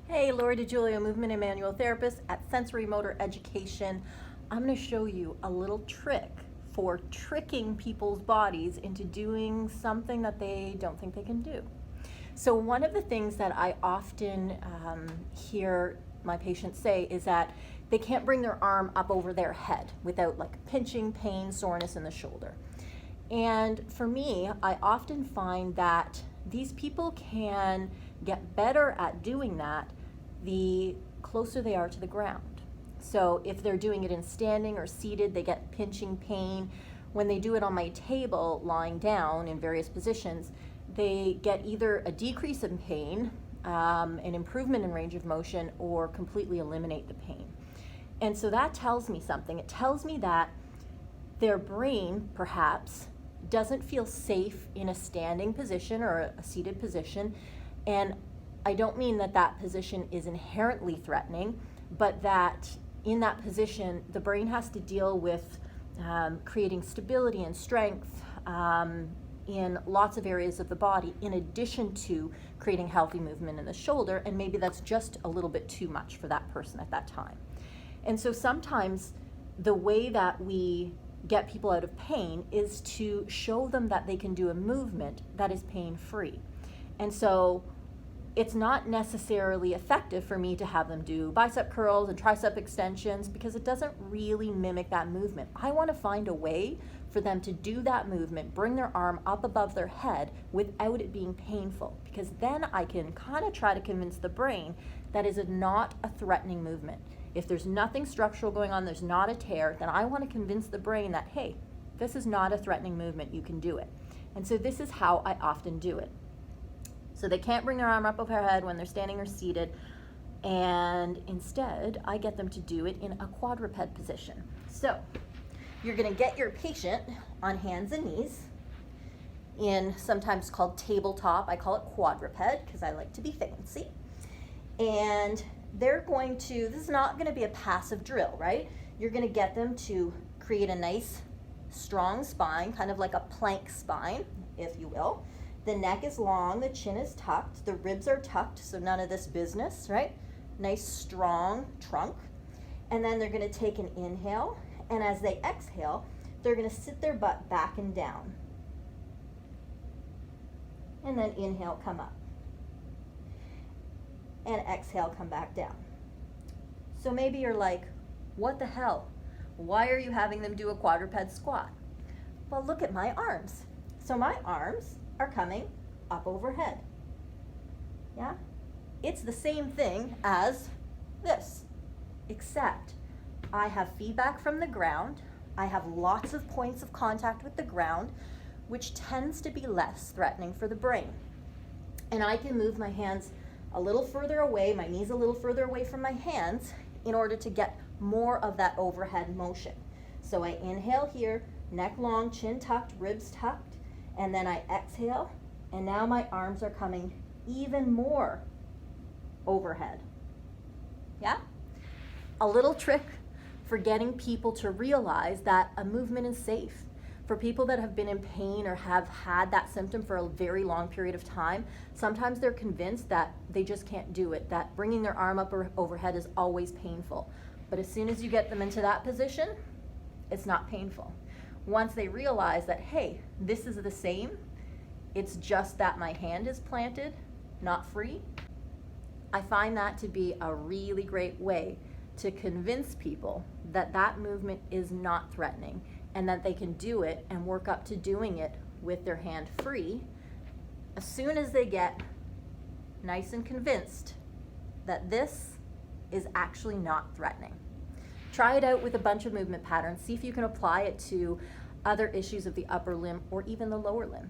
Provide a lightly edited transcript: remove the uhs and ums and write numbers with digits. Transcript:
Hey, Lori DiGiulio, Movement and Manual Therapist at Sensory Motor Education. I'm going to show you a little trick for tricking people's bodies into doing something that they don't think they can do. So one of the things that I often hear my patients say is that they can't bring their arm up over their head without like pinching, pain, soreness in the shoulder. And for me, I often find that these people can get better at doing that the closer they are to the ground. So if they're doing it in standing or seated, they get pinching pain. When they do it on my table, lying down in various positions, they get either a decrease in pain, an improvement in range of motion, or completely eliminate the pain. And so that tells me something. It tells me that their brain, perhaps, doesn't feel safe in a standing position or a seated position. And I don't mean that that position is inherently threatening, but that in that position, the brain has to deal with creating stability and strength in lots of areas of the body, in addition to creating healthy movement in the shoulder, and maybe that's just a little bit too much for that person at that time. And so sometimes the way that we get people out of pain is to show them that they can do a movement that is pain-free. And so it's not necessarily effective for me to have them do bicep curls and tricep extensions because it doesn't really mimic that movement. I want to find a way for them to do that movement, bring their arm up above their head without it being painful, because then I can kind of try to convince the brain that is not a threatening movement. If there's nothing structural going on, there's not a tear, then I want to convince the brain that, hey, this is not a threatening movement, you can do it. And so this is how I often do it. So they can't bring their arm up over their head when they're standing or seated, and instead I get them to do it in a quadruped position. So you're going to get your patient on hands and knees in sometimes called tabletop. I call it quadruped because I like to be fancy. And they're going to, this is not going to be a passive drill, right? You're going to get them to create a nice strong spine, kind of like a plank spine, if you will. The neck is long, the chin is tucked, the ribs are tucked, so none of this business, right? Nice strong trunk. And then they're going to take an inhale, and as they exhale, they're going to sit their butt back and down. And then inhale, come up. And exhale, come back down. So maybe you're like, what the hell? Why are you having them do a quadruped squat? Well, look at my arms. So my arms are coming up overhead. Yeah? It's the same thing as this, except I have feedback from the ground. I have lots of points of contact with the ground, which tends to be less threatening for the brain. And I can move my hands a little further away, my knees a little further away from my hands in order to get more of that overhead motion. So I inhale here, neck long, chin tucked, ribs tucked, and then I exhale, and now my arms are coming even more overhead. Yeah? A little trick for getting people to realize that a movement is safe. For people that have been in pain or have had that symptom for a very long period of time, sometimes they're convinced that they just can't do it, that bringing their arm up or overhead is always painful. But as soon as you get them into that position, it's not painful. Once they realize that, hey, this is the same, it's just that my hand is planted, not free, I find that to be a really great way to convince people that that movement is not threatening and that they can do it and work up to doing it with their hand free as soon as they get nice and convinced that this is actually not threatening. Try it out with a bunch of movement patterns. See if you can apply it to other issues of the upper limb or even the lower limb.